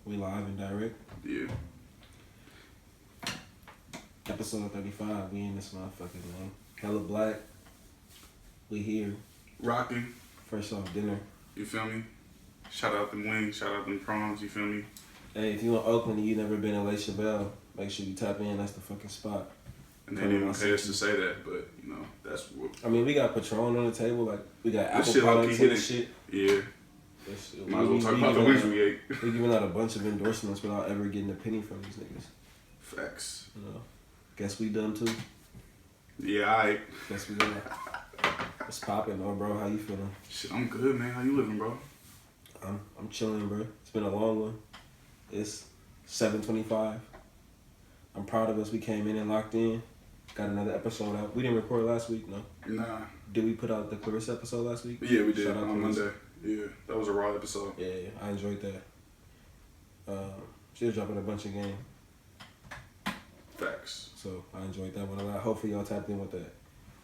We live and direct. Yeah. Episode 35. We in this motherfucker, man. Hella black. We here. Rocking. Fresh off dinner. You feel me? Shout out them wings. Shout out them prawns. You feel me? Hey, if you in Oakland and you never been in Le Chabelle, make sure you tap in. That's the fucking spot. And they didn't even pay us to say that, but you know that's what. I mean, we got Patron on the table. Like we got apple shit products and shit. Yeah. Might as well talk about the wings we ate. We're giving out a bunch of endorsements without ever getting a penny from these niggas. Facts. You know. Guess we done too. Yeah, alright. Guess we done. What's poppin', bro? How you feeling? Shit, I'm good, man. How you living, bro? I'm chilling, bro. It's been a long one. It's 7:25. I'm proud of us. We came in and locked in. Got another episode out. We didn't record last week, no? Nah. Did we put out the Clarissa episode last week? Yeah, we did. Shout out on Clarissa. Monday. Yeah, that was a raw episode. Yeah, I enjoyed that. She was dropping a bunch of game. Facts. So I enjoyed that one a lot. Hopefully y'all tapped in with that.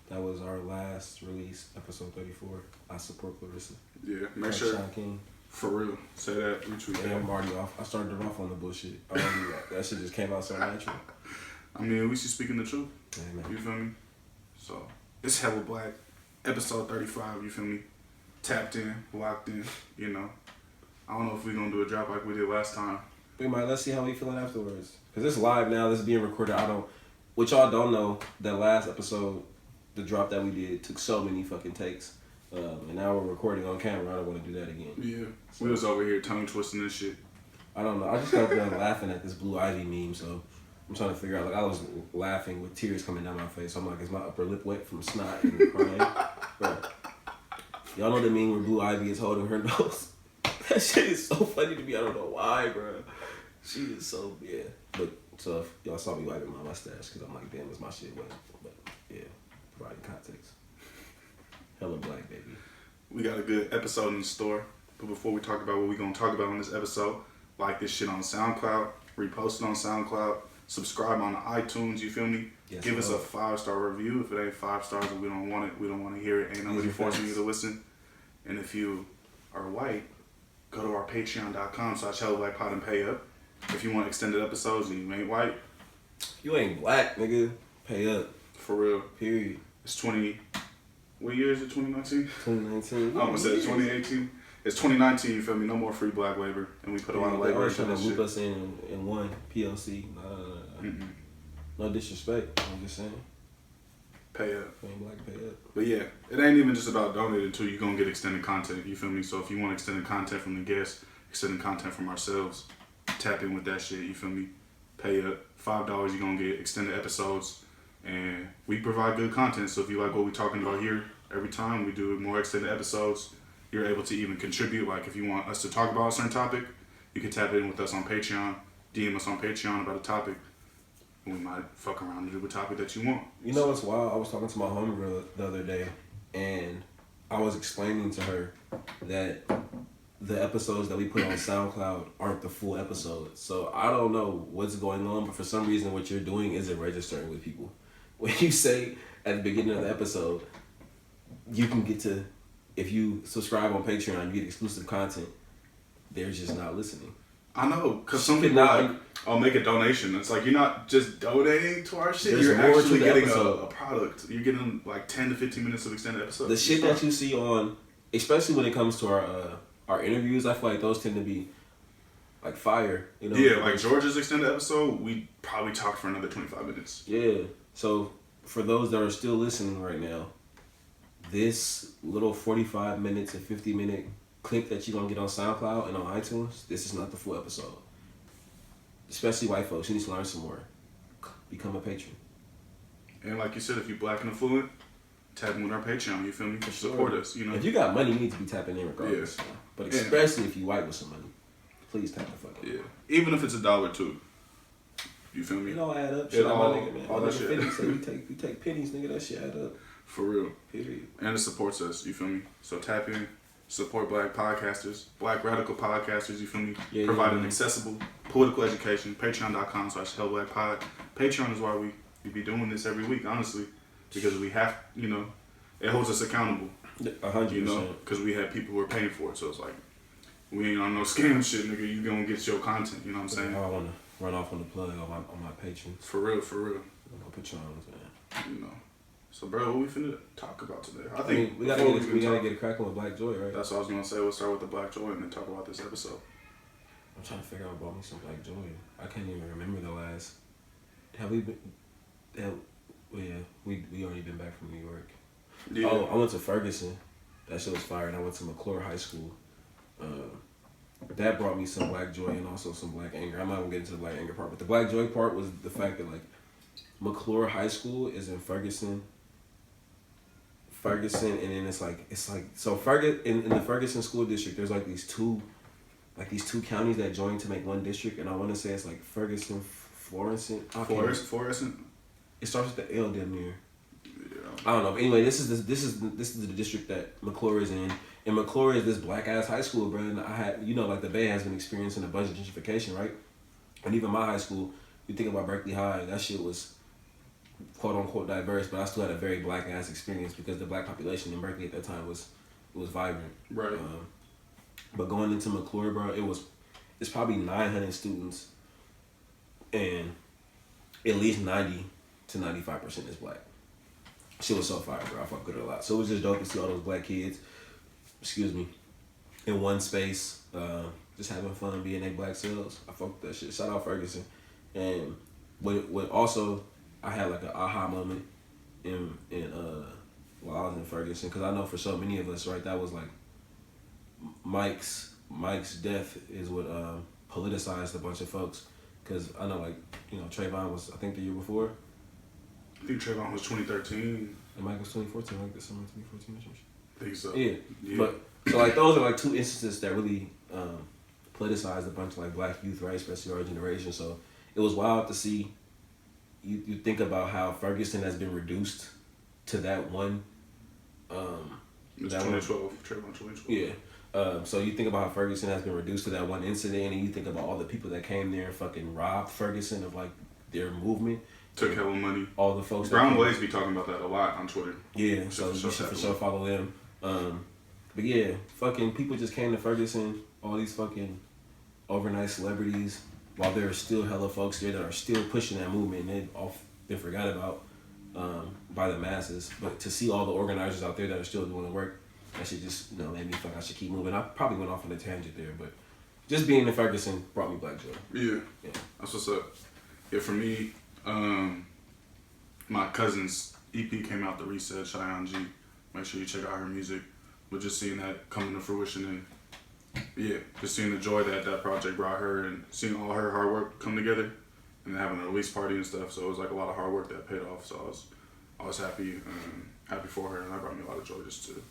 That was our last release, episode 34. I support Clarissa. Yeah, make sure. Sean King. For real. Say that. Retweet that. Yeah, I'm already off. I started it off on the bullshit. That shit just came out so natural. I mean, we should speaking the truth. Yeah, man. You feel me? So, it's Hella Black, episode 35, you feel me? Tapped in, locked in, you know. I don't know if we're going to do a drop like we did last time. We might. Let's see how we feeling afterwards. Because it's live now. This is being recorded. Which y'all don't know, that last episode, the drop that we did, took so many fucking takes. And now we're recording on camera. I don't want to do that again. Yeah. So, we was over here tongue twisting and shit. I don't know. I just got done laughing at this Blue Ivy meme, so I'm trying to figure out. Like, I was laughing with tears coming down my face. So I'm like, is my upper lip wet from snot and crying? Bro, y'all know the meme where Blue Ivy is holding her nose? That shit is so funny to me. I don't know why, bro. She is so, yeah. But, so if y'all saw me wiping my mustache, because I'm like, damn, is my shit wet? But, yeah, providing context. Hella black, baby. We got a good episode in the store. But before we talk about what we're going to talk about on this episode, like this shit on SoundCloud, repost it on SoundCloud, subscribe on iTunes, you feel me? Yes, give us a 5-star review. If it ain't 5 stars, we don't want it. We don't want to hear it. Ain't nobody forcing you to listen. And if you are white, go to our patreon.com/HellaBlackPod and pay up. If you want extended episodes and you ain't white, you ain't black, nigga. Pay up. For real. Period. It's 20... What year is it? 2019? 2019. I almost said 2018. It's 2019, you feel me? No more free black labor. And we put a lot of labor into trying to this loop shit. us in one PLC. No disrespect. I'm just saying. Pay up. Plain black, pay up. But yeah, it ain't even just about donating to. You're going to get extended content, you feel me? So if you want extended content from the guests, extended content from ourselves, tap in with that shit, you feel me? Pay up. $5, you're going to get extended episodes. And we provide good content. So if you like what we're talking about here, every time we do more extended episodes, you're able to even contribute. Like if you want us to talk about a certain topic, you can tap in with us on Patreon, DM us on Patreon about a topic, and we might fuck around and do a topic that you want. You know what's wild? I was talking to my homegirl the other day, and I was explaining to her that the episodes that we put on SoundCloud aren't the full episode. So I don't know what's going on, but for some reason what you're doing isn't registering with people. When you say at the beginning of the episode, you can get to, if you subscribe on Patreon, you get exclusive content. They're just not listening. I know, because some people like, oh, make a donation. It's like you're not just donating to our shit. You're actually getting a product. You're getting like 10 to 15 minutes of extended episodes. The shit that you see on, especially when it comes to our interviews, I feel like those tend to be like fire. You know? Yeah, like George's extended episode, we probably talked for another 25 minutes. Yeah. So for those that are still listening right now, this little 45 minutes and 50-minute clip that you're going to get on SoundCloud and on iTunes, this is not the full episode. Especially white folks, you need to learn some more. Become a patron. And like you said, if you're black and affluent, tap in with our Patreon, you feel me? Support us, you know? If you got money, you need to be tapping in regardless. Yeah. But especially if you white with some money, please tap the fuck in. Yeah. Even if it's $1 too. You feel me? It all add up. Shit, my nigga, man. All that shit. We take pennies, nigga. That shit add up. For real. Period. And it supports us, you feel me? So tap in, support black podcasters, black radical podcasters, you feel me? Yeah, providing accessible political education. Patreon.com/HellBlackPod. Patreon is why we be doing this every week, honestly. Because we have, you know, it holds us accountable. 100%. You know, because we have people who are paying for it. So it's like, We ain't on no scam shit, nigga. You gonna get your content. You know what I'm saying? I want to run off on the plug on my patrons. For real. I'm gonna put you on, man. You know. So, bro, what we finna talk about today? I think we gotta get a cracking with Black Joy, right? That's what I was gonna say. We'll start with the Black Joy and then talk about this episode. I'm trying to figure out about me some Black Joy. I can't even remember the last. Have we been? We already been back from New York. Yeah. Oh, I went to Ferguson. That shit was fire. And I went to McClure High School. That brought me some Black Joy and also some Black anger. I'm not gonna get into the Black anger part, but the Black Joy part was the fact that like McClure High School is in Ferguson, and then it's like so in the Ferguson school district. There's like these two counties that join to make one district, and I want to say it's like Ferguson, Florissant. It starts with the L damn near. Yeah. I don't know. But anyway, this is the district that McClure is in. And McClure is this black ass high school, bro. And I had, like the Bay has been experiencing a bunch of gentrification, right? And even my high school, you think about Berkeley High, that shit was quote unquote diverse, but I still had a very black ass experience because the black population in Berkeley at that time was vibrant. Right. But going into McClure, bro, it's probably 900 students, and at least 90 to 95% is black. Shit was so fire, bro. I fuck with it a lot. So it was just dope to see all those black kids, in one space, just having fun, being their black selves. I fuck with that shit. Shout out Ferguson. And what also, I had like an aha moment while I was in Ferguson, because I know for so many of us, right, that was like Mike's death is what politicized a bunch of folks. Because I know, like, Trayvon was, I think, the year before. I think Trayvon was 2013. And Mike was 2014, like December 2014 or something. I think so. Yeah. But, so, like, those are, like, two instances that really politicized a bunch of, like, black youth, right, especially our generation. So, it was wild to see, you think about how Ferguson has been reduced to that one. It's 2012, Trayvon 2012. Yeah. So you think about how Ferguson has been reduced to that one incident, and you think about all the people that came there and fucking robbed Ferguson of like their movement. Took hella money. All the folks. Brown Blaze be talking about that a lot on Twitter. Yeah, so you should for sure follow them. But yeah, fucking people just came to Ferguson, all these fucking overnight celebrities, while there are still hella folks there that are still pushing that movement, and they've all been forgot about by the masses. But to see all the organizers out there that are still doing the work, that shit just, made me feel like I should keep moving. I probably went off on a tangent there, but just being in Ferguson brought me Black Joy. Yeah. That's what's up. Yeah, for me, my cousin's EP came out, The Reset, Cheyenne G. Make sure you check out her music. But just seeing that coming to fruition, and just seeing the joy that project brought her, and seeing all her hard work come together, and then having a release party and stuff. So it was like a lot of hard work that paid off. So I was happy for her, and that brought me a lot of joy just to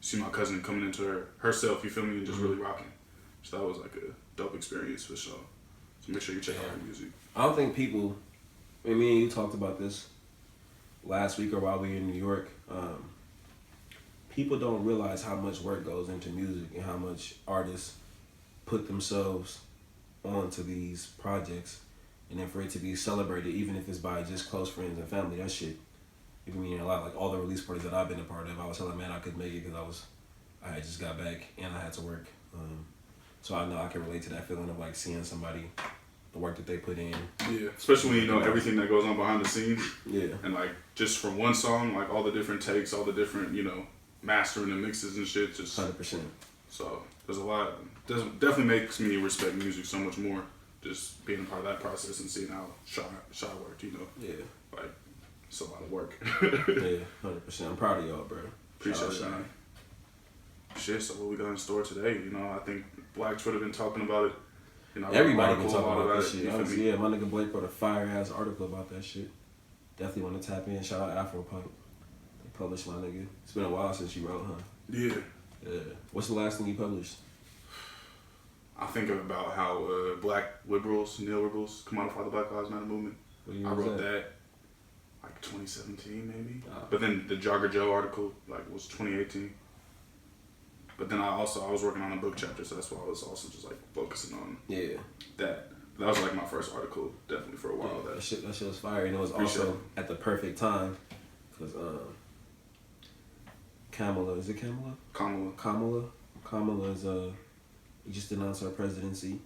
see my cousin coming into herself, you feel me, and just really rocking. So that was like a dope experience for sure. So make sure you check out her music. I don't think people, me and you talked about this last week or while we were in New York. People don't realize how much work goes into music and how much artists put themselves onto these projects, and then for it to be celebrated, even if it's by just close friends and family, that shit, it can mean a lot. Like all the release parties that I've been a part of, I was telling man I couldn't make it because I had just got back and I had to work. So I know I can relate to that feeling of like seeing somebody, the work that they put in. Yeah, especially when you know everything that goes on behind the scenes. Yeah. And like just from one song, like all the different takes, all the different, mastering and mixes and shit. Just 100%. So there's a lot. Definitely makes me respect music so much more. Just being a part of that process and seeing how Shaw worked, Yeah. Like, it's a lot of work. Yeah, 100%. I'm proud of y'all, bro. Appreciate it, man. Shit, so what we got in store today? I think Black Twitter been talking about it. Everybody been talking about this shit. Yeah, my nigga Blake wrote a fire-ass article about that shit. Definitely want to tap in. Shout out Afropunk. They published my nigga. It's been a while since you wrote, huh? Yeah. Yeah. What's the last thing you published? I think about how black liberals, neoliberals, come out of the Black Lives Matter movement. I wrote that like 2017 maybe. But then the Jogger Joe article was 2018. But then I was working on a book chapter, so that's why I was also just like focusing on that. That was like my first article, definitely for a while. That shit was fire, and it was also at the perfect time, because Kamala, is it Kamala? Kamala. Kamala is We just announced our presidency,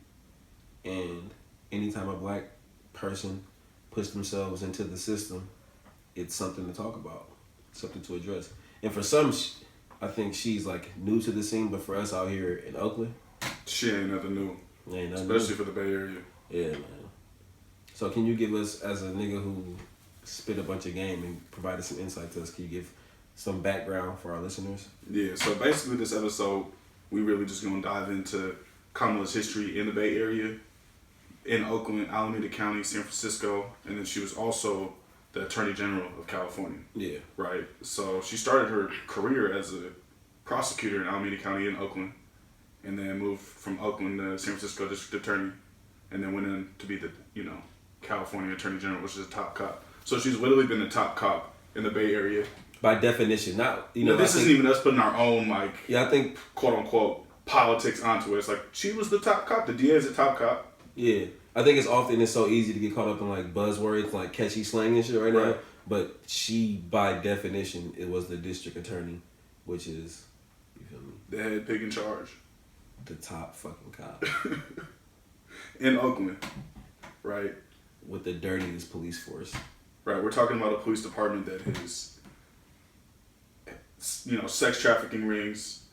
and anytime a black person puts themselves into the system, it's something to talk about, something to address. And for some, I think she's like new to the scene, but for us out here in Oakland, she ain't nothing new. Ain't nothing especially new. for the Bay Area. Yeah, man. So can you give us, as a nigga who spit a bunch of game and provided some insight to us, can you give some background for our listeners? Yeah, so basically this episode, we really just gonna dive into Kamala's history in the Bay Area, in Oakland, Alameda County, San Francisco, and then she was also the Attorney General of California. Yeah. Right? So she started her career as a prosecutor in Alameda County in Oakland, and then moved from Oakland to San Francisco District Attorney, and then went in to be the, California Attorney General, which is a top cop. So she's literally been the top cop in the Bay Area. By definition, not, this isn't even us putting our own, I think, quote unquote, politics onto it. It's like, she was the top cop, the DA is the top cop. Yeah. I think it's so easy to get caught up in like buzzwords, like catchy slang and shit right now. But she, by definition, it was the district attorney, which is, you feel me? The head pig in charge. The top fucking cop. In Oakland, right? With the dirtiest police force. Right, we're talking about a police department that is, sex trafficking rings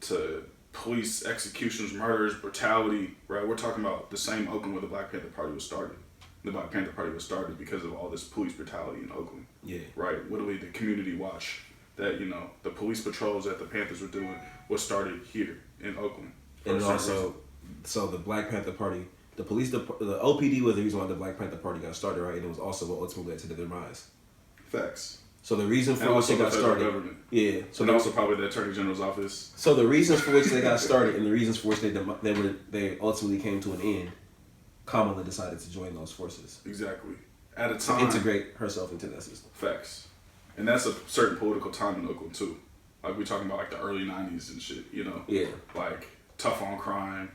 to police executions, murders, brutality, right? We're talking about the same Oakland where the Black Panther Party was started. The Black Panther Party was started because of all this police brutality in Oakland. Yeah. Right, literally the community watch that, the police patrols that the Panthers were doing was started here in Oakland. And also, so the Black Panther Party, the OPD was the reason why the Black Panther Party got started, right? And it was also what ultimately led to their demise. Facts. So the reason for which they got started, government. Yeah. So and also probably the Attorney General's office. So the reasons for which they got started and the reasons for which they ultimately came to an end, Kamala decided to join those forces. Exactly. At a time to integrate herself into that system. Facts. And that's a certain political time in Oakland too. Like we're talking about like the early 90s and shit, Yeah. Like tough on crime.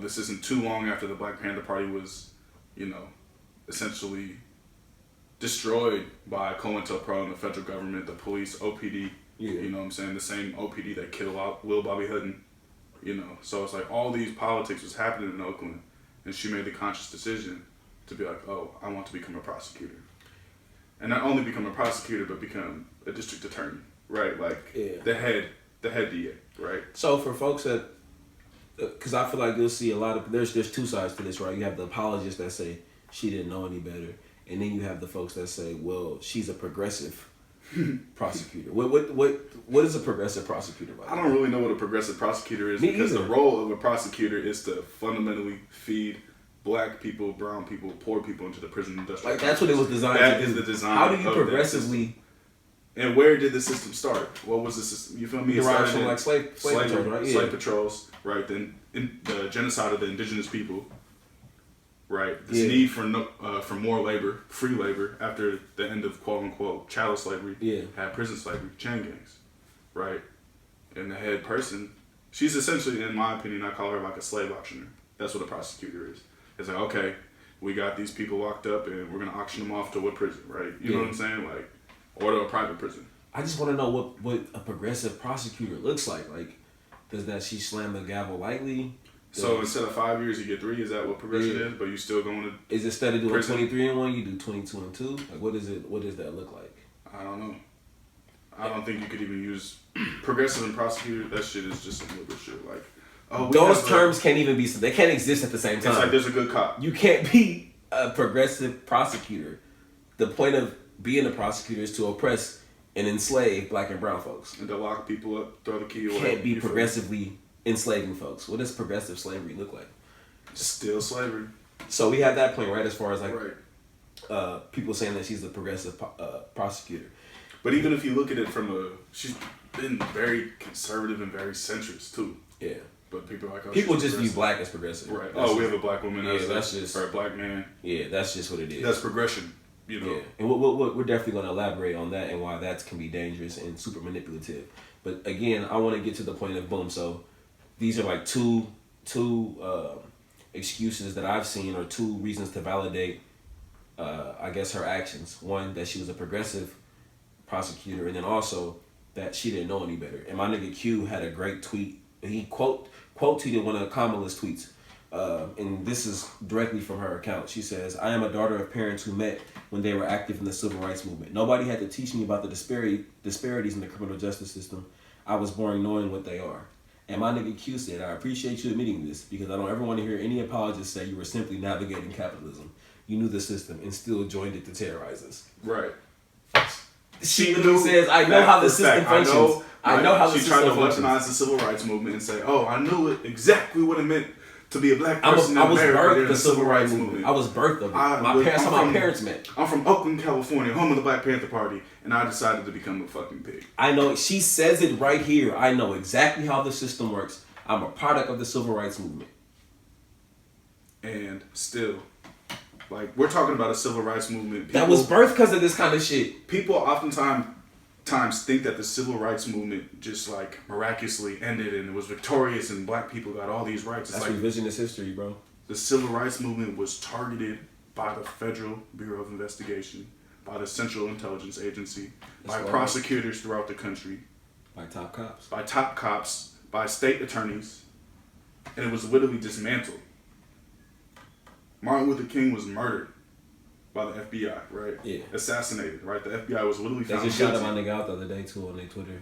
This isn't too long after the Black Panther Party was, essentially destroyed by COINTELPRO and the federal government, the police, OPD. Yeah. You know what I'm saying? The same OPD that killed Lil Bobby Hutton. So it's like all these politics was happening in Oakland, and she made the conscious decision to be like, oh, I want to become a prosecutor. And not only become a prosecutor, but become a district attorney, right? Like the head DA, right? So for folks that, because I feel like you'll see a lot of, there's two sides to this, right? You have the apologists that say she didn't know any better, and then you have the folks that say, well, she's a progressive prosecutor. What is a progressive prosecutor? I don't really know what a progressive prosecutor is. Me because either. The role of a prosecutor is to fundamentally feed Black people, brown people, poor people into the prison industrial. Like that's what it was designed to do. That is the design. How do you progressively? And where did the system start? What was the system? You feel me? It started from like slave patrols, right? Yeah. Slave patrols, right? Then the genocide of the indigenous people, right? This need for more labor, free labor after the end of quote unquote chattel slavery. Yeah. Had prison slavery, chain gangs, right? And the head person, she's essentially, in my opinion, I call her like a slave auctioneer. That's what a prosecutor is. It's like, okay, we got these people locked up and we're gonna auction them off to what prison, right? You know what I'm saying? Like, or to a private prison. I just want to know what a progressive prosecutor looks like. Like, does that she slam the gavel lightly? So instead of 5 years, you get 3. Is that what progression is? But you still going to? Is instead of doing 23 and 1, you do 22 and 2? Like, what is it? What does that look like? I don't know. I don't think you could even use progressive and prosecutor. That shit is just some liberal shit. Like, those terms can't even be. They can't exist at the same time. It's like there's a good cop. You can't be a progressive prosecutor. The point of being a prosecutor is to oppress and enslave Black and brown folks. And to lock people up, throw the key away. Can't be progressively enslaving folks. What does progressive slavery look like? Still slavery. So we have that point, right? As far as like right. People saying that she's a progressive prosecutor. But even if you look at it from she's been very conservative and very centrist too. Yeah. But people are like, people just view Black as progressive. Right. We have a Black woman. Yeah, that's just, or a Black man. Yeah, that's just what it is. That's progression. Yeah, and we're definitely going to elaborate on that and why that can be dangerous and super manipulative. But again, I want to get to the point of boom. So these are like two excuses that I've seen, or two reasons to validate, I guess, her actions. One, that she was a progressive prosecutor, and then also that she didn't know any better. And my nigga Q had a great tweet. He quote quote tweeted one of Kamala's tweets. And this is directly from her account. She says, "I am a daughter of parents who met when they were active in the civil rights movement. Nobody had to teach me about the disparities in the criminal justice system. I was born knowing what they are." And my nigga Q said, "I appreciate you admitting this because I don't ever want to hear any apologists say you were simply navigating capitalism. You knew the system and still joined it to terrorize us." Right. She literally says, "I know how the system functions. I know how the system functions." She tried to weaponize the civil rights movement and say, "Oh, I knew it exactly what it meant to be a black person I in was America birthed during the civil rights movement. I was birthed of it. My parents met. I'm from Oakland, California, home of the Black Panther Party, and I decided to become a fucking pig." I know. She says it right here. I know exactly how the system works. I'm a product of the civil rights movement. And still, like, we're talking about a civil rights movement. That was birthed because of this kind of shit. People oftentimes think that the civil rights movement just like miraculously ended and it was victorious and black people got all these rights. That's like revisionist history, bro. The civil rights movement was targeted by the Federal Bureau of Investigation, by the Central Intelligence Agency, by prosecutors throughout the country, by top cops, by state attorneys, and it was literally dismantled. Martin Luther King was murdered by the FBI, right? Yeah. Assassinated, right? The FBI was literally found guilty. They just guilty. shouted my nigga out the other day too on their Twitter.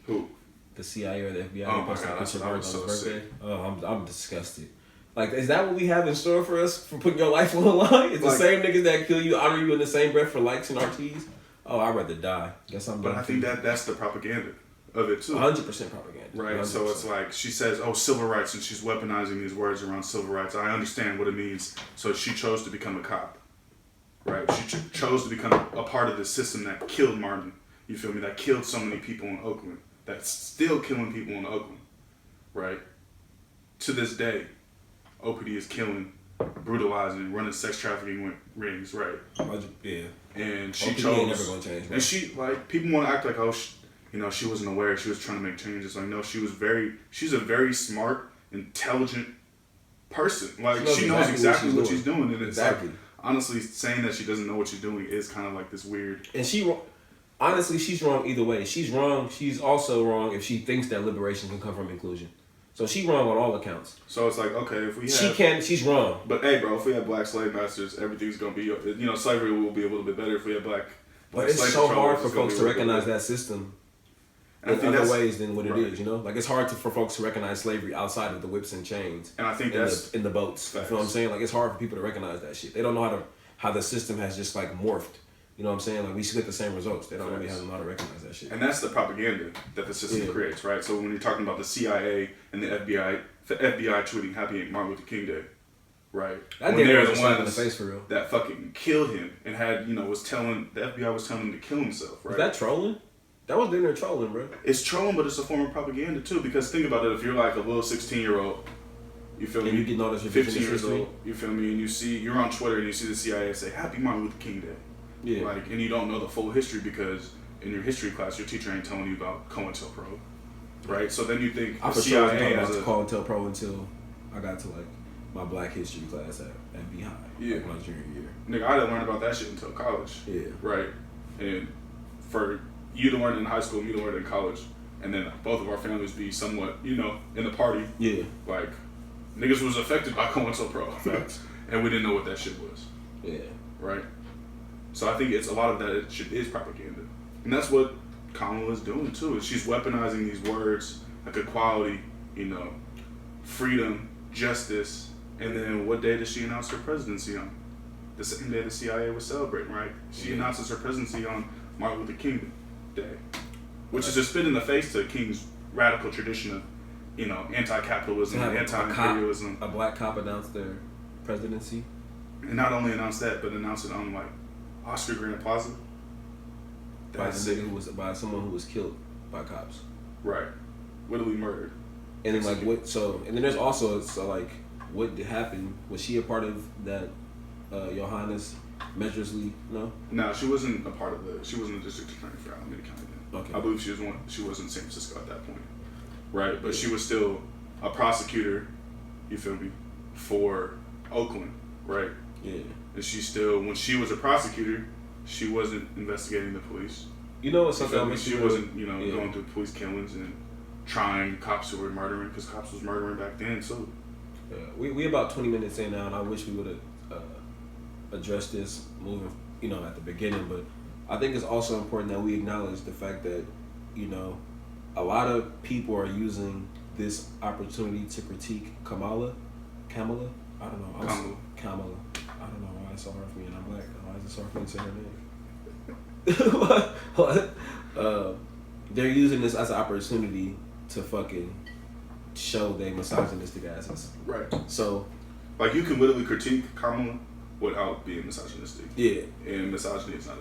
Who? The CIA or the FBI. Oh my God, that was so sick. Oh, I'm disgusted. Like, is that what we have in store for us for putting your life on the line? It's like, the same niggas that kill you, honor you in the same breath for likes and RTs? Oh, I'd rather die. Guess I'm done. But I think that's the propaganda of it too. 100% propaganda. Right. 100%. So it's like she says, "Oh, civil rights," and she's weaponizing these words around civil rights. I understand what it means. So she chose to become a cop. Right. She chose to become a part of the system that killed Martin. You feel me? That killed so many people in Oakland. That's still killing people in Oakland. Right. To this day, OPD is killing, brutalizing, running sex trafficking rings. Right. Yeah. And she OPD chose. Ain't never gonna change. Bro. And she, like, people want to act like, oh, she wasn't aware. She was trying to make changes. Like, no, she's a very smart, intelligent person. Like, she knows exactly what she's doing. And it's like, honestly, saying that she doesn't know what she's doing is kind of like this weird. And honestly, she's wrong either way. She's wrong. She's also wrong if she thinks that liberation can come from inclusion. So she's wrong on all accounts. So it's like, okay, if we have... She's wrong. But hey, bro, if we have black slave masters, everything's going to be... slavery will be a little bit better if we have black But it's so hard for folks to recognize that system in other ways than what it is, you know? Like, it's hard for folks to recognize slavery outside of the whips and chains. And I think that's... in the boats. Facts. You know what I'm saying? Like, it's hard for people to recognize that shit. They don't know how the system has just, like, morphed. You know what I'm saying? Like, we get the same results. They don't really have a lot to recognize that shit. And that's the propaganda that the system creates, right? So when you're talking about the CIA and the FBI tweeting Happy Martin Luther King Day, right? That when they're the ones in ones the face for real. That fucking killed him and had, the FBI was telling him to kill himself, right? Is that trolling? That was dinner trolling, bro. It's trolling, but it's a form of propaganda too. Because think about it, if you're like a little 16-year-old, you feel me? You get noticed 15 years old, you feel me? And you're on Twitter and you see the CIA say Happy Martin Luther King Day. Yeah. Like, and you don't know the full history because in your history class, your teacher ain't telling you about COINTELPRO, right? So then you think I the CIA as a COINTELPRO until I got to like my Black History class at B High. Yeah. Like my junior year. Nigga, I didn't learn about that shit until college. Yeah. Right. And for you to learn in high school, me to learn in college, and then both of our families be somewhat, in the party. Yeah. Like, niggas was affected by COINTELPRO. Facts. And we didn't know what that shit was. Yeah. Right. So I think it's a lot of that shit is propaganda. And that's what Kamala is doing too. Is she's weaponizing these words like equality, freedom, justice, and then what day does she announce her presidency on? The same day the CIA was celebrating, right? She announces her presidency on Martin Luther King Day, which is a spit in the face to King's radical tradition of, anti-capitalism, anti-imperialism. A black cop announced their presidency. And not only announce that, but announce it on like Oscar Grand Plaza. By someone who was killed by cops. Right. Literally murdered. And then and then there's also what happened? Was she a part of that Johannes Measures-Lee? No? No, she wasn't a part of she wasn't a district attorney for Alameda County then. Okay. I believe she was in San Francisco at that point. Right, but she was still a prosecutor, you feel me, for Oakland, right? Yeah. And she still, when she was a prosecutor, she wasn't investigating the police. You know what's something she wasn't, going through police killings and trying cops who were murdering, because cops was murdering back then too. We about 20 minutes in now, and I wish we would have addressed this moving, at the beginning. But I think it's also important that we acknowledge the fact that, a lot of people are using this opportunity to critique Kamala. I don't know. Kamala. I don't know why it's so hard for me, and I'm black. Why is it so hard for me to say her name? What? They're using this as an opportunity to fucking show they misogynistic asses. Right. So, like, you can literally critique Kamala without being misogynistic. Yeah. And misogyny is not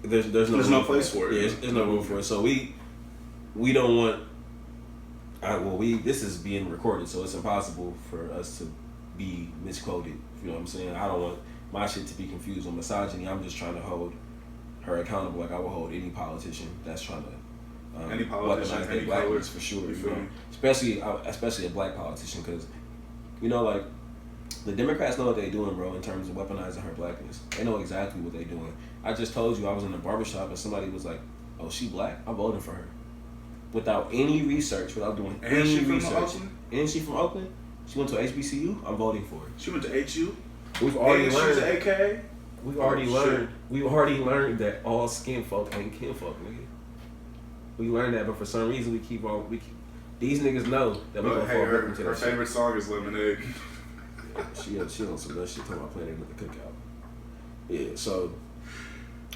there's no place for it. Yeah, there's no room for it. So we don't want. This is being recorded, so it's impossible for us to be misquoted. You know what I'm saying? I don't want my shit to be confused with misogyny. I'm just trying to hold her accountable, like I would hold any politician that's trying to any politician, weaponize their any blackness color, for sure. You feel me? Especially a black politician, because like the Democrats know what they're doing, bro. In terms of weaponizing her blackness, they know exactly what they're doing. I just told you I was in a barbershop and somebody was like, "Oh, she black? I'm voting for her," without any research, without doing any research. And she from Oakland. She went to HBCU. I'm voting for her. She went to HU. We've already learned. She's AK. We've already learned. We've already learned that all skin folk ain't kin folk, nigga. We learned that, but for some reason we keep these niggas know that we gonna fall victim to that. Her favorite song is Lemonade. She on some that shit talking about playing with the cookout. Yeah, so,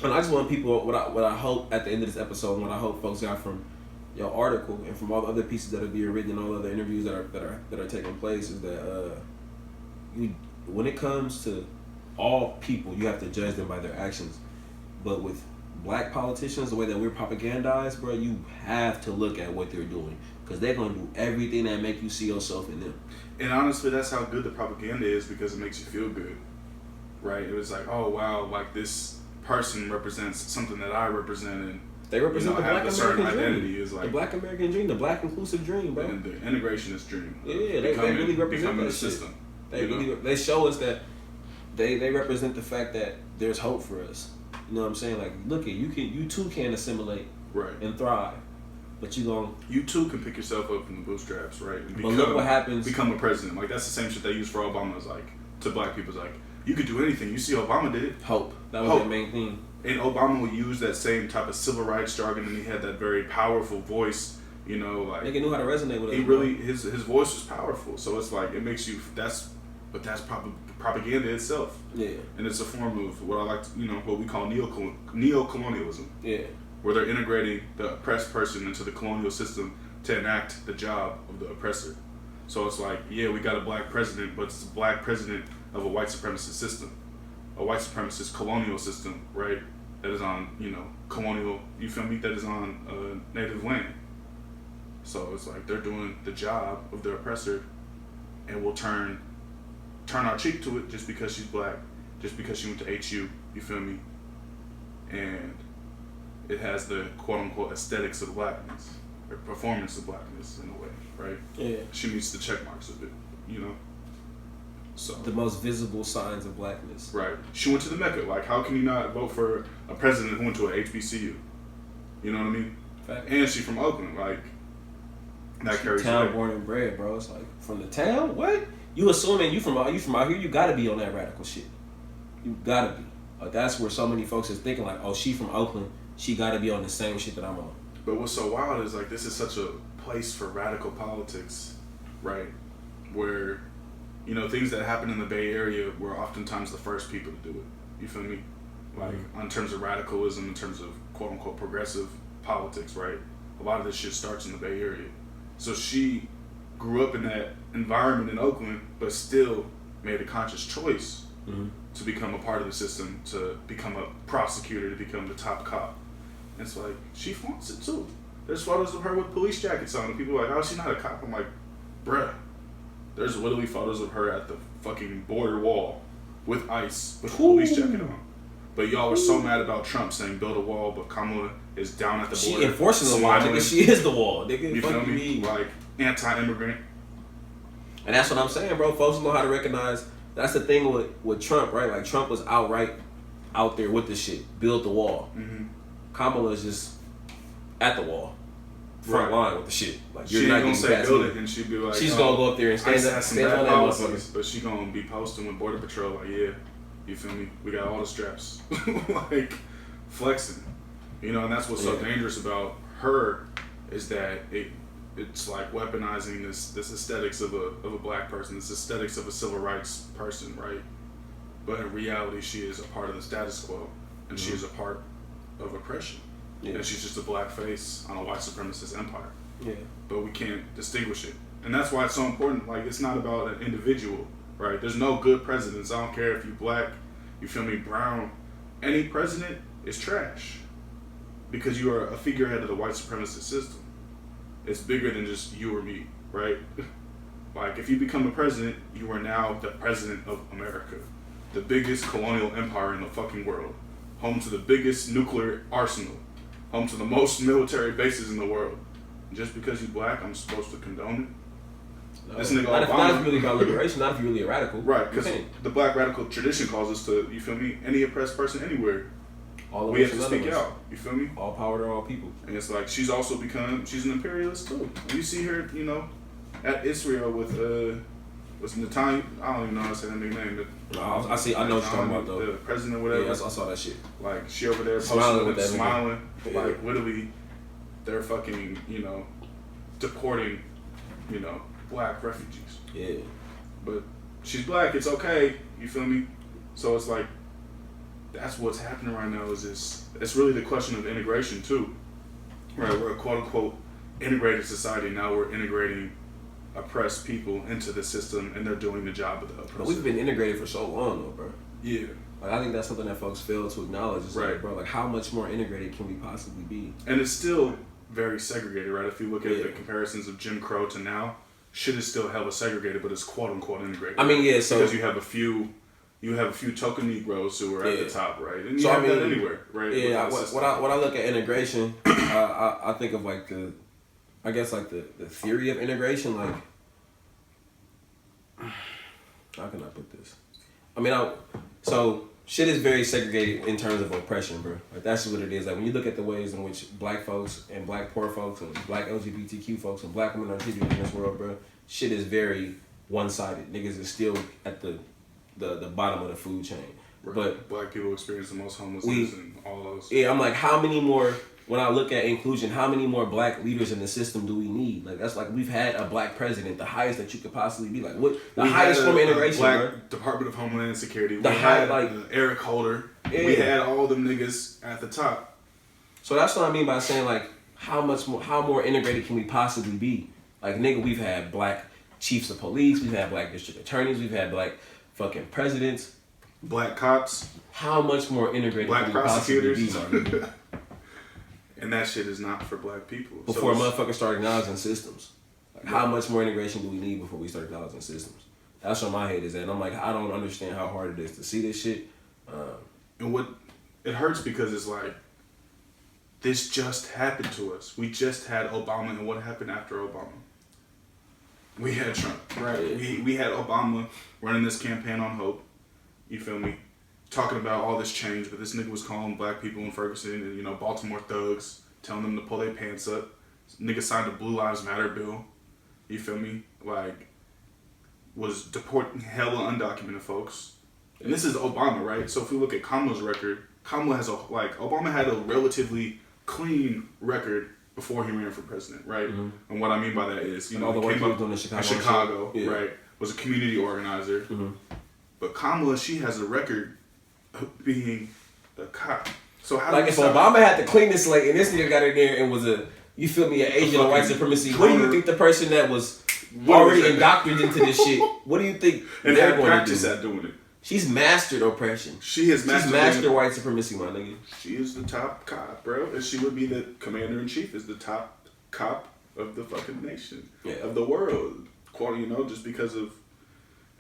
and I just want people, what I hope at the end of this episode, what I hope folks got from your article and from all the other pieces that are being written and all the other interviews that are taking place is that when it comes to all people, you have to judge them by their actions. But with black politicians, the way that we're propagandized, bro, you have to look at what they're doing, because they're gonna do everything that make you see yourself in them. And honestly, that's how good the propaganda is, because it makes you feel good, right? It was like, oh wow, like this person represents something that I represent, and they represent the black American identity dream. is like the black American dream, the black inclusive dream, bro. And the integrationist dream. Yeah, they really represent that the shit. system. They show us that they represent the fact that there's hope for us. You know what I'm saying? Like, look, you too can assimilate, right, and thrive, but you too can pick yourself up from the bootstraps, right? And but look what happens. Become a president. Like, that's the same shit they use for Obama. Is like, to black people, it's like, you could do anything. You see, Obama did it. Hope. That was the main thing. And Obama would use that same type of civil rights jargon, and he had that very powerful voice. You know, like, nigga knew how to resonate with it. He really, his voice was powerful. So it's like, it makes you. That's propaganda itself. Yeah. And it's a form of what I like to, what we call neo-colonialism. Yeah. Where they're integrating the oppressed person into the colonial system to enact the job of the oppressor. So it's like, yeah, we got a black president, but it's a black president of a white supremacist system. A white supremacist colonial system, right? That is on, colonial, you feel me? That is on native land. So it's like they're doing the job of the oppressor, and we'll turn our cheek to it just because she's black, just because she went to HU, you feel me? And it has the quote-unquote aesthetics of blackness, or performance of blackness in a way, right? Yeah. She meets the check marks of it, So the most visible signs of blackness. Right. She went to the Mecca. Like, how can you not vote for a president who went to an HBCU? You know what I mean? Fact. And she's from Oakland, like, that carries town weight. Born and bred, bro. It's like, from the town? What? You assuming you from out here, you gotta be on that radical shit. You gotta be. Like, that's where so many folks is thinking, like, oh, she from Oakland, she gotta be on the same shit that I'm on. But what's so wild is, like, this is such a place for radical politics, right? Where, things that happen in the Bay Area were oftentimes the first people to do it. You feel me? Like, in terms of radicalism, in terms of quote-unquote progressive politics, right? A lot of this shit starts in the Bay Area. So she grew up in that environment in Oakland, but still made a conscious choice to become a part of the system, to become a prosecutor, to become the top cop. And it's like, she wants it too. There's photos of her with police jackets on, and people are like, oh, she's not a cop. I'm like, bruh, there's literally photos of her at the fucking border wall with ICE, with a police jacket on. But y'all were so mad about Trump saying build a wall, but Kamala is down at the border. She enforcing the wall, nigga. She is the wall, nigga. You feel me? Like, anti-immigrant. And that's what I'm saying, bro. Folks know how to recognize. That's the thing with Trump, right? Like, Trump was outright out there with the shit. Build the wall. Kamala is just at the wall. front line with the shit. Like she ain't gonna say build it, and she'd be like, she's gonna go up there and stand on that motherfucker. But she gonna be posting with Border Patrol like, yeah, you feel me? We got all the straps, like flexing, you know. And that's what's so dangerous about her is that it's like weaponizing this aesthetics of a black person, this aesthetics of a civil rights person, right? But in reality, she is a part of the status quo, and she is a part of oppression. Yeah. And she's just a black face on a white supremacist empire. Yeah. But we can't distinguish it. And that's why it's so important. Like, it's not about an individual, right? There's no good presidents. I don't care if you black, you feel me, brown. Any president is trash. Because you are a figurehead of the white supremacist system. It's bigger than just you or me, right? Like, if you become a president, you are now the president of America. The biggest colonial empire in the fucking world. Home to the biggest nuclear arsenal. Home to the most military bases in the world. Just because you black, I'm supposed to condone it? No. This nigga not if it's really about liberation, not if you're really a radical. Right, because the black radical tradition calls us to, you feel me, any oppressed person anywhere. We have to speak out, you feel me? All power to all people. And it's like, she's an imperialist too. And you see her, you know, at Israel with, what's Netanyahu? I don't even know how to say that nigga name. I know what you're talking about though. The president or whatever. Yeah, I saw that shit. Like, she over there smiling. Like, literally, they're fucking, you know, deporting, you know, black refugees. Yeah. But she's black, it's okay, you feel me? So it's like, that's what's happening right now is this, it's really the question of integration too. Right, we're a quote unquote integrated society, now we're integrating oppressed people into the system and they're doing the job of the oppressor. But we've been integrated for so long though, bro. Yeah. Like, I think that's something that folks fail to acknowledge. It's like, bro, like, how much more integrated can we possibly be? And it's still very segregated, right? If you look at the comparisons of Jim Crow to now, shit is still hella segregated, but it's quote unquote integrated. I mean, yeah, so because you have a few token Negroes who are at the top, right? And you have that anywhere, right? Yeah, when I look at integration, I think of like the theory of integration, like, how can I put this? I mean, so shit is very segregated in terms of oppression, bro. Like, that's just what it is. Like, when you look at the ways in which black folks and black poor folks and black LGBTQ folks and black women are treated in this world, bro, shit is very one-sided. Niggas is still at the bottom of the food chain. Right. But black people experience the most homelessness and all those. Yeah, I'm like, how many more, when I look at inclusion, how many more black leaders in the system do we need? Like, that's like, we've had a black president, the highest that you could possibly be. Like, what the highest form of integration, black bro? Department of Homeland Security. We had Eric Holder. Yeah. We had all them niggas at the top. So that's what I mean by saying, like, how more integrated can we possibly be? Like, nigga, we've had black chiefs of police, we've had black district attorneys, we've had black fucking presidents, black cops. How much more integrated black can we prosecutors possibly be? And that shit is not for black people. Before motherfuckers start acknowledging systems. Like, how much more integration do we need before we start acknowledging systems? That's where my head is at. And I'm like, I don't understand how hard it is to see this shit. And what it hurts because it's like, this just happened to us. We just had Obama, and what happened after Obama? We had Trump, right? Yeah. We had Obama running this campaign on hope. You feel me? Talking about all this change, but this nigga was calling black people in Ferguson and, you know, Baltimore thugs, telling them to pull their pants up. Nigga signed a Blue Lives Matter bill. You feel me? Like, was deporting hella undocumented folks. And this is Obama, right? So if we look at Kamala's record, Obama had a relatively clean record before he ran for president, right? Mm-hmm. And what I mean by that is, you know, he came up in Chicago, right? Was a community organizer. Mm-hmm. But Kamala, she has a record of being a cop. So how if Obama had to clean this slate and this nigga got in there and was an agent of white supremacy, what do you think the person that was already indoctrinated into this shit, what do you think and they're going to do? At doing it. She's mastered oppression. She's mastered white supremacy, my nigga. She is the top cop, bro. And she would be the commander-in-chief, is the top cop of the fucking nation, of the world. Quote, you know, just because of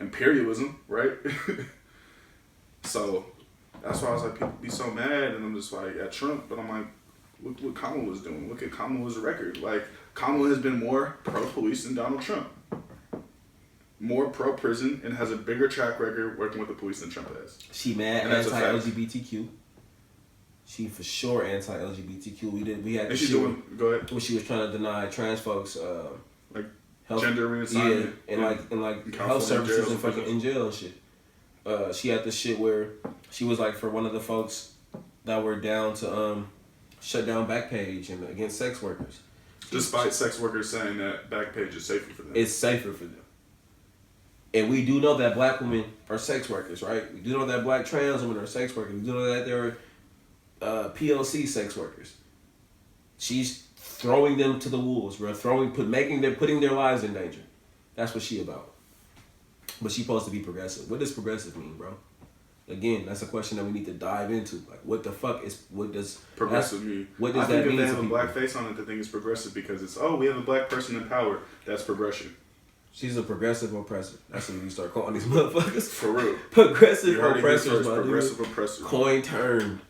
imperialism, right? So that's why I was like, people be so mad, and I'm just like, at Trump, but I'm like, look what Kamala was doing. Look at Kamala's record. Like, Kamala has been more pro-police than Donald Trump. More pro-prison and has a bigger track record working with the police than Trump has. She mad anti-LGBTQ. She for sure anti-LGBTQ. We had And the she's shit doing. Go ahead. where she was trying to deny trans folks Like health, gender reassignment. and like health services and fucking in jail and shit. She had this shit where she was like for one of the folks that were down to shut down Backpage and against sex workers. Despite sex workers saying that Backpage is safer for them. It's safer for them. And we do know that black women are sex workers, right? We do know that black trans women are sex workers. We do know that they're PLC sex workers. She's throwing them to the wolves, bro. Putting their lives in danger. That's what she about. But she's supposed to be progressive. What does progressive mean, bro? Again, that's a question that we need to dive into. Like, what does progressive mean? What does I that think mean? if they have a black face on it, the thing is progressive because it's we have a black person in power. That's progression. She's a progressive oppressor. That's when you start calling these motherfuckers. For real. Progressive oppressors, my progressive dude. oppressor. Coin turned.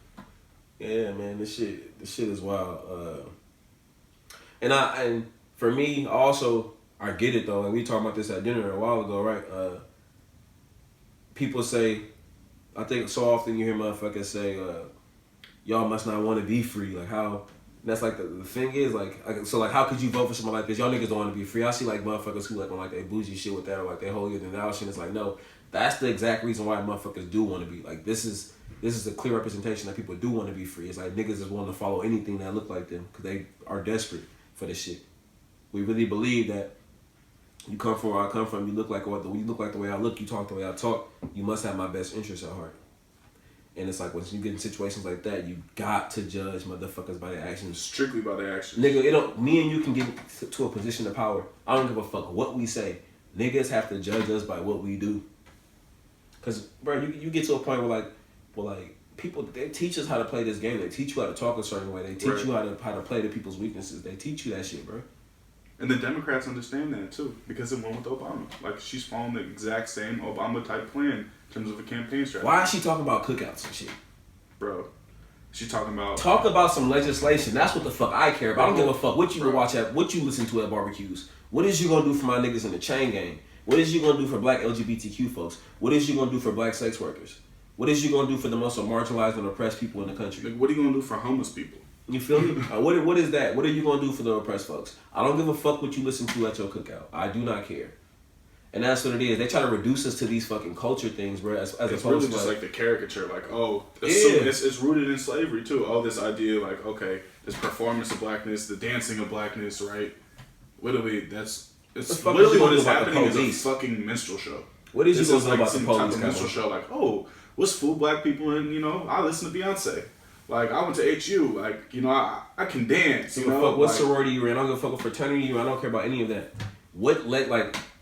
Yeah, man, this shit is wild. And for me, also, I get it though, and we talked about this at dinner a while ago, right? People say, I think so often you hear motherfuckers say, y'all must not want to be free. Like how, that's like the thing is how could you vote for somebody like this? Y'all niggas don't want to be free. I see like motherfuckers who like on like they bougie shit with that or like they holier than thou shit. It's like, no, that's the exact reason why motherfuckers do want to be like, this is a clear representation that people do want to be free. It's like niggas is willing to follow anything that look like them because they are desperate for this shit. We really believe that you come from where I come from, you look like the way I look, you talk the way I talk, you must have my best interests at heart. And it's like when you get in situations like that, you got to judge motherfuckers by their actions. Strictly by their actions. Nigga, me and you can get to a position of power. I don't give a fuck what we say. Niggas have to judge us by what we do. Cause bro, you get to a point where people, they teach us how to play this game. They teach you how to talk a certain way. They teach you how to play to people's weaknesses. They teach you that shit, bro. And the Democrats understand that too, because it went with Obama. Like she's following the exact same Obama type plan in terms of a campaign strategy. Why is she talking about cookouts and shit? Bro, she talking about talk about some legislation. That's what the fuck I care about. I don't give a fuck what you watch at, what you listen to at barbecues. What is you gonna do for my niggas in the chain gang? What is you gonna do for black LGBTQ folks? What is you gonna do for black sex workers? What is you gonna do for the most marginalized and oppressed people in the country? Like, what are you gonna do for homeless people? You feel me? What is that? What are you gonna do for the oppressed folks? I don't give a fuck what you listen to at your cookout. I do not care. And that's what it is. They try to reduce us to these fucking culture things, bro. As it's opposed really to just like the caricature, like yeah. it's rooted in slavery too. This idea, like this performance of blackness, the dancing of blackness, right? Literally, it's literally what is happening is a fucking minstrel show. What is you gonna know about the police? Type of minstrel show, like what's fool black people and I listen to Beyonce. Like, I went to HU. Like, I can dance. Fuck what sorority you're in. I don't give a fuck what fraternity you're in. I don't care about any of that.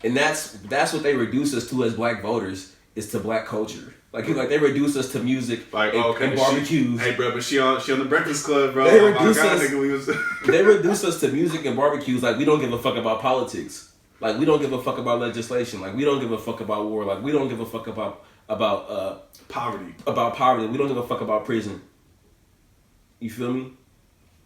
And that's what they reduce us to as black voters, is to black culture. Like they reduce us to music and barbecues. Hey, bro, but she on the Breakfast Club, bro. They reduce us to music and barbecues. Like, we don't give a fuck about politics. Like, we don't give a fuck about legislation. Like, we don't give a fuck about war. Like, we don't give a fuck about poverty. About poverty. We don't give a fuck about prison. You feel me?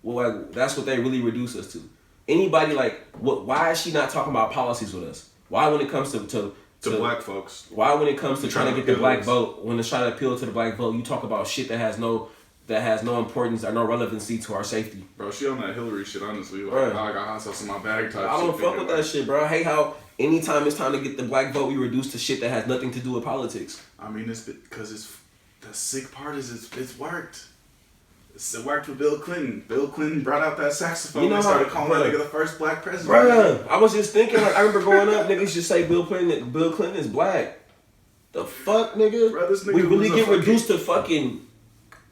Well, that's what they really reduce us to. Anybody why is she not talking about policies with us? Why when it comes to black folks? Why when it comes to trying to get the black vote, when it's trying to appeal to the black vote, you talk about shit that has no importance or no relevancy to our safety? Bro, she on that Hillary shit, honestly. I got hot sauce in my bag type. I don't fuck with that shit, bro. I hate how anytime it's time to get the black vote, we reduce to shit that has nothing to do with politics. I mean, it's because the sick part is it's worked. It worked with Bill Clinton. Bill Clinton brought out that saxophone and started calling that nigga the first black president. Bruh, I was just thinking, I remember growing up, niggas just say Bill Clinton is black. The fuck, nigga? Bro, this nigga we really get reduced to fucking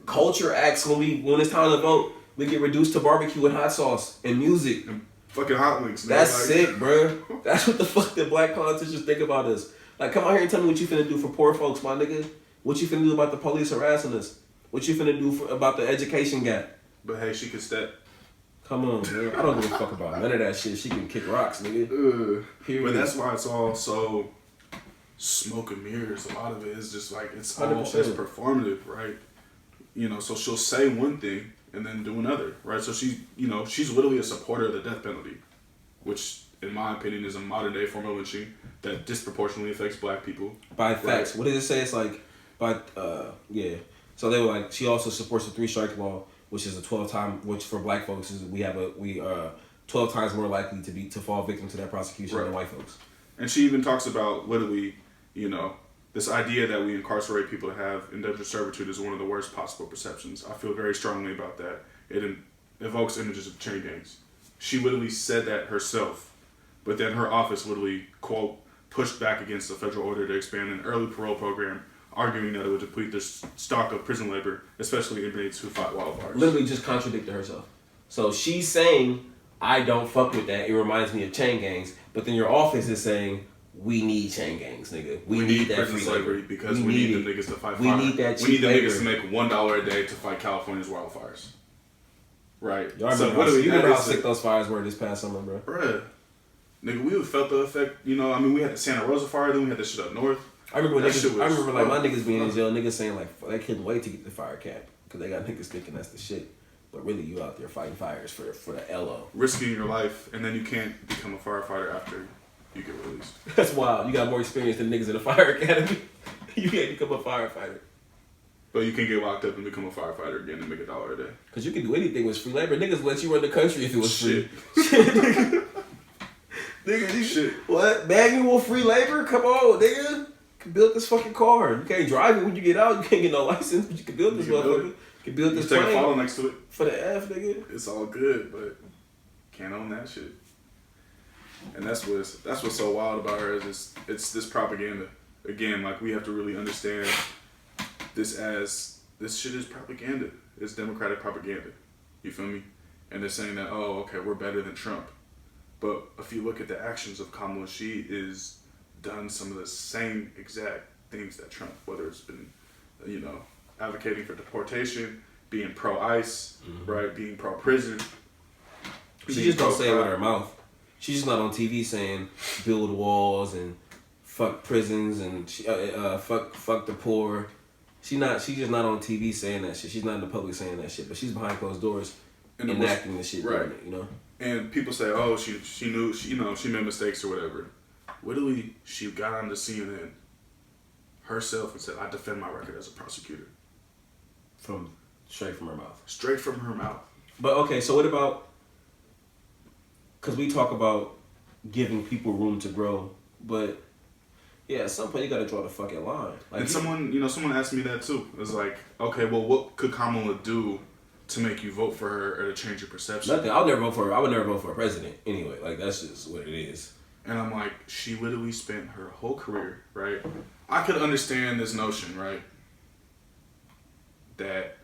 culture acts when it's time to vote. We get reduced to barbecue and hot sauce and music. And fucking hot links. That's sick, bro. That's what the fuck the black politicians think about us. Like, come out here and tell me what you finna do for poor folks, my nigga. What you finna do about the police harassing us? What you finna do about the education gap? But hey, she can step. Come on, man. I don't give a fuck about none of that shit. She can kick rocks, nigga. But that's why it's all so smoke and mirrors. A lot of it is just like it's performative, right? So she'll say one thing and then do another, right? So she's literally a supporter of the death penalty, which in my opinion is a modern day form of lynching that disproportionately affects black people. By facts. What does it say? It's like So they were like, she also supports the 3 strike law, which is a 12-time, which for black folks is we 12 times more likely to fall victim to that prosecution than white folks. And she even talks about literally, this idea that we incarcerate people to have indentured servitude is one of the worst possible perceptions. I feel very strongly about that. It evokes images of chain gangs. She literally said that herself, but then her office literally, quote, pushed back against the federal order to expand an early parole program, arguing that it would deplete the stock of prison labor, especially inmates who fought wildfires. Literally just contradicted herself. So she's saying, I don't fuck with that. It reminds me of chain gangs. But then your office is saying, we need chain gangs, nigga. We need that prison free slavery labor. because we need them niggas to fight fire. We need that cheap We need them labor. niggas to make $1 a day to fight California's wildfires. Right. Y'all remember, you remember how sick those fires were this past summer, bro? Bruh. Nigga, we felt the effect. We had the Santa Rosa fire, then we had the shit up north. I remember my niggas being in jail, niggas saying like they couldn't wait to get the fire cap because they got niggas thinking that's the shit. But really, you out there fighting fires for the LO. Risking your life, and then you can't become a firefighter after you get released. That's wild. You got more experience than niggas in the fire academy. You can't become a firefighter. But you can get locked up and become a firefighter again and make $1 a day. Because you can do anything with free labor. Niggas let you run the country if it was free. Nigga, shit. What? Manual free labor? Come on, nigga. You can build this fucking car. You can't drive it when you get out. You can't get no license, but you can build this motherfucker. You can build this plane. plane. Take a photo next to it. For the F, nigga. It's all good, but can't own that shit. And that's what's so wild about her is it's this propaganda. Again, like we have to really understand this shit is propaganda. It's Democratic propaganda. You feel me? And they're saying that, oh, okay, we're better than Trump. But if you look at the actions of Kamala, she is done some of the same exact things that Trump, whether it's been, advocating for deportation, being pro-ICE, right, being pro-prison. She just don't say it with her mouth. She's just not on TV saying build walls and fuck prisons and fuck the poor. She's just not on TV saying that shit. She's not in the public saying that shit. But she's behind closed doors enacting the shit, right? And people say, oh, she knew, she made mistakes or whatever. Literally, she got on the CNN herself and said, I defend my record as a prosecutor. Straight from her mouth. Straight from her mouth. But okay, so what about, because we talk about giving people room to grow, but yeah, at some point you gotta draw the fucking line. Like, and someone asked me that too. It was like, okay, well, what could Kamala do to make you vote for her or to change your perception? Nothing. I'll never vote for her. I would never vote for a president anyway. Like, that's just what it is. And I'm like, she literally spent her whole career, right? I could understand this notion, right? That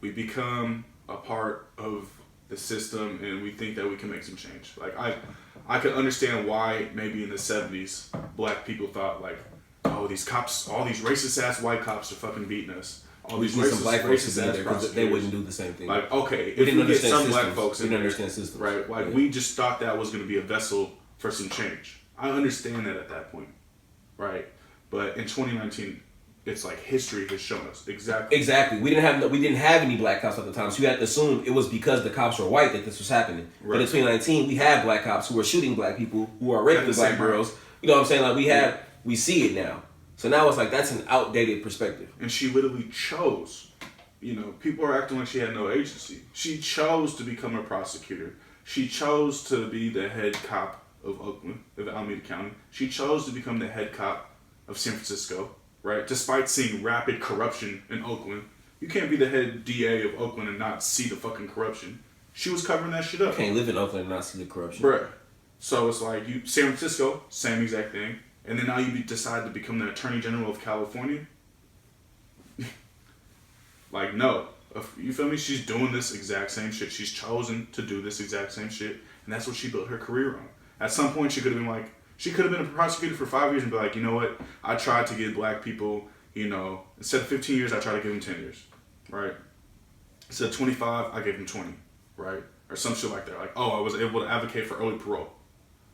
we become a part of the system and we think that we can make some change. Like, I could understand why maybe in the 70s, black people thought like, oh, these cops, all these racist ass white cops are fucking beating us. All these racist ass prosecutors. They wouldn't do the same thing. Like, okay, if we get some black folks in there, understand systems, right? Like, we just thought that was going to be a vessel for some change. I understand that at that point, right? But in 2019, it's like history has shown us exactly. We didn't have any black cops at the time, so you had to assume it was because the cops were white that this was happening. Right. But in 2019, we have black cops who are shooting black people, who are raping black girls. You know what I'm saying? Like, we see it now. So now it's like that's an outdated perspective. And she literally chose. People are acting like she had no agency. She chose to become a prosecutor. She chose to be the head cop of Oakland, of Alameda County. She chose to become the head cop of San Francisco, right? Despite seeing rapid corruption in Oakland. You can't be the head DA of Oakland and not see the fucking corruption. She was covering that shit up. You can't live in Oakland and not see the corruption. Bruh. So it's like, San Francisco, same exact thing. And then now you decide to become the Attorney General of California? Like, no. You feel me? She's doing this exact same shit. She's chosen to do this exact same shit. And that's what she built her career on. At some point, she could have been like, she could have been a prosecutor for 5 years and be like, you know what? I tried to give black people, instead of 15 years, I tried to give them 10 years, right? Instead of 25, I gave them 20, right? Or some shit like that. Like, oh, I was able to advocate for early parole.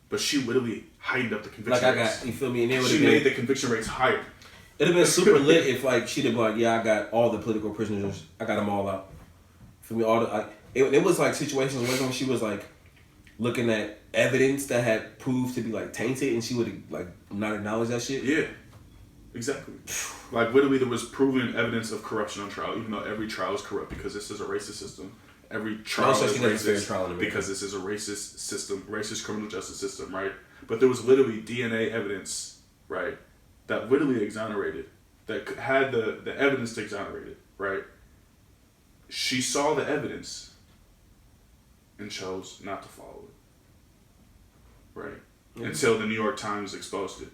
But she literally heightened up the conviction rates. You feel me? And she made the conviction rates higher. It'd have been super lit if she'd have been like, yeah, I got all the political prisoners. I got them all out. For me, it was like situations where she was like looking at evidence that had proved to be like tainted, and she would have like not acknowledged that shit. Yeah. Exactly. Like, literally, there was proven evidence of corruption on trial, even though every trial is corrupt because this is a racist system. Every trial is racist because this is a racist system, racist criminal justice system, right? But there was literally DNA evidence, right, that literally exonerated, that had the evidence to exonerate it, right? She saw the evidence and chose not to follow it, right? Mm-hmm. Until the New York Times exposed it.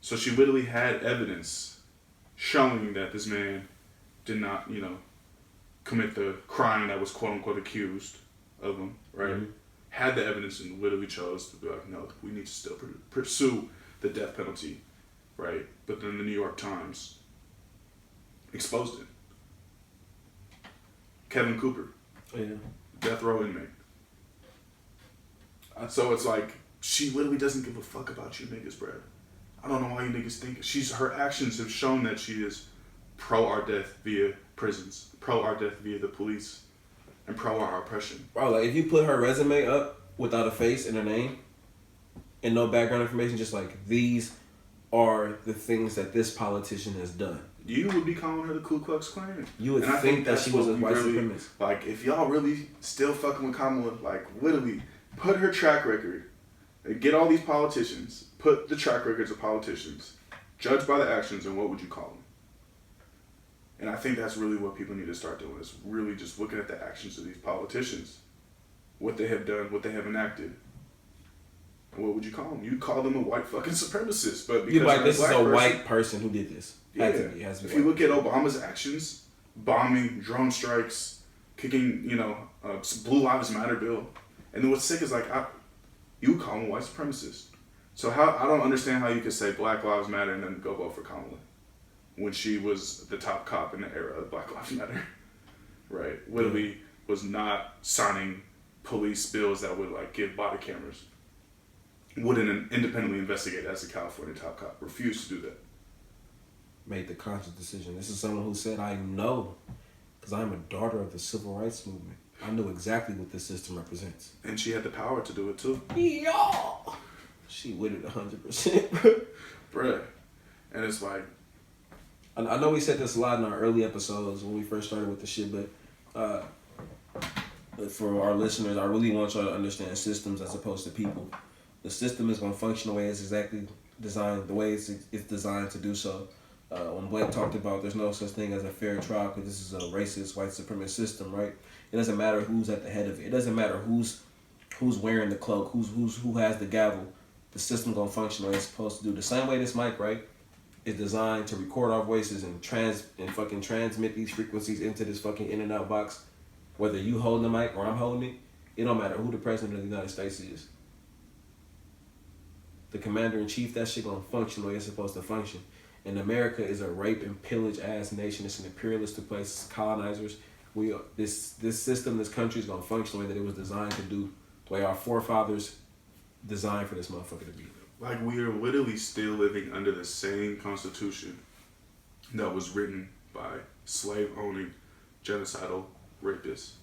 So she literally had evidence showing that this man did not, commit the crime that was quote unquote accused of him, right? Mm-hmm. Had the evidence and literally chose to be like, no, we need to still pursue the death penalty, right? But then the New York Times exposed it. Kevin Cooper, death row inmate. So it's like, she literally doesn't give a fuck about you niggas, bruh. I don't know why you niggas think her actions have shown that she is pro our death via prisons, pro our death via the police, and pro our oppression. Bro, like if you put her resume up without a face and a name and no background information, just like these are the things that this politician has done, you would be calling her the Ku Klux Klan. You would think that she was a white supremacist. Like, if y'all really still fucking with Kamala, like literally put her track record. Get all these politicians, put the track records of politicians, judge by the actions, and what would you call them? And I think that's really what people need to start doing, is really just looking at the actions of these politicians, what they have done, what they have enacted. And what would you call them? You'd call them a white fucking supremacist, but because like, this is a white person who did this. Yeah. If you look at Obama's actions, bombing, drone strikes, kicking, Blue Lives Matter bill, and then what's sick is like, you would call him a white supremacist. So I don't understand how you could say Black Lives Matter and then go vote for Kamala when she was the top cop in the era of Black Lives Matter, right? Literally was not signing police bills that would like give body cameras. Wouldn't independently investigate as a California top cop. Refused to do that. Made the conscious decision. This is someone who said, I know, because I'm a daughter of the civil rights movement. I know exactly what this system represents. And she had the power to do it too. Yeah. She with it 100%. Bruh. And it's like, I know we said this a lot in our early episodes when we first started with the shit, but for our listeners, I really want y'all to understand systems as opposed to people. The system is going to function the way it's exactly designed, the way it's designed to do so. When Blake talked about there's no such thing as a fair trial because this is a racist, white supremacist system, right? It doesn't matter who's at the head of it. It doesn't matter who's wearing the cloak, who has the gavel. The system gonna function the way it's supposed to do. The same way this mic, right, is designed to record our voices and fucking transmit these frequencies into this fucking in and out box. Whether you hold the mic or I'm holding it, it don't matter who the president of the United States is. The commander-in-chief, that shit gonna function the way it's supposed to function. And America is a rape and pillage ass nation. It's an imperialistic place. It's colonizers. This system, this country is gonna function the way that it was designed to do. The way our forefathers designed for this motherfucker to be. Like, we are literally still living under the same constitution that was written by slave-owning, genocidal rapists.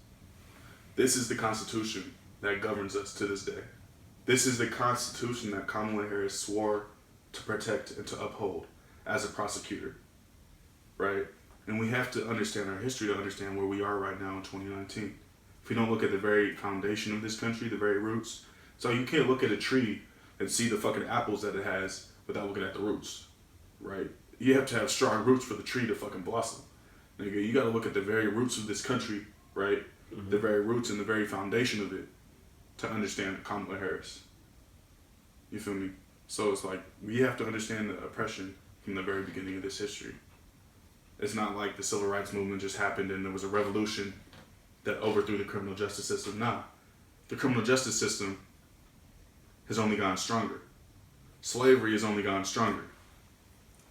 This is the constitution that governs us to this day. This is the constitution that Kamala Harris swore to protect and to uphold as a prosecutor, right? And we have to understand our history to understand where we are right now in 2019. If we don't look at the very foundation of this country, the very roots. So you can't look at a tree and see the fucking apples that it has without looking at the roots, right? You have to have strong roots for the tree to fucking blossom. Nigga, you gotta look at the very roots of this country, right? Mm-hmm. The very roots and the very foundation of it to understand Kamala Harris. You feel me? So it's like, we have to understand the oppression from the very beginning of this history. It's not like the civil rights movement just happened and there was a revolution that overthrew the criminal justice system. Nah. The criminal justice system has only gotten stronger. Slavery has only gotten stronger.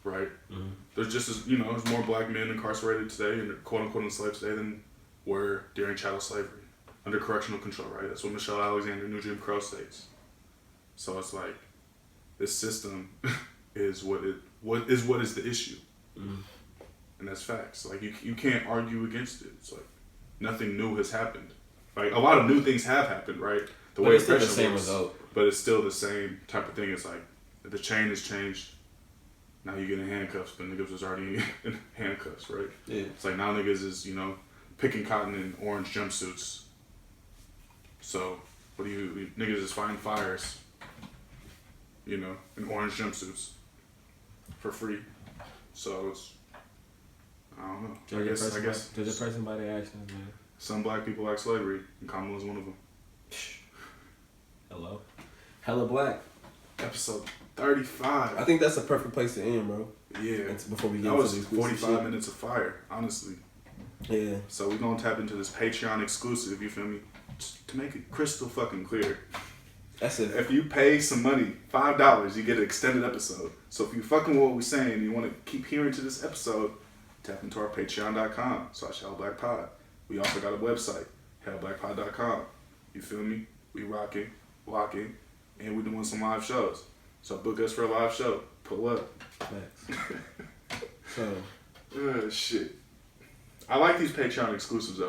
Right? Mm-hmm. There's just as, there's more black men incarcerated today and quote unquote enslaved today than were during chattel slavery. Under correctional control, right? That's what Michelle Alexander, New Jim Crow states. So it's like, this system is what is the issue. Mm-hmm. And that's facts. Like, you can't argue against it. It's like, nothing new has happened. Like, a lot of new things have happened, right? The way it's still the same result. But it's still the same type of thing. It's like, the chain has changed. Now you getting handcuffs, but niggas was already in handcuffs, right? Yeah. It's like now niggas is, you know, picking cotton in orange jumpsuits. So, what do you niggas is fighting fires, you know, in orange jumpsuits for free. So it's, I don't know. I guess Judge a person by their actions, man. Some black people like slavery, and Kamala's one of them. Hello. Hella black. Episode 35. I think that's the perfect place to end, bro. Yeah. Before we get That into was the exclusive 45 shit. minutes of fire, honestly. Yeah. So we're gonna tap into this Patreon exclusive, you feel me? Just to make it crystal fucking clear. That's it. If you pay some money, $5, you get an extended episode. So if you fucking with what we're saying and you want to keep hearing to this episode, tap into our patreon.com/hellblackpod. We also got a website, hellblackpod.com. You feel me? We rocking, locking, and we're doing some live shows. So book us for a live show. Pull up. Facts. So. Shit. I like these Patreon exclusives though.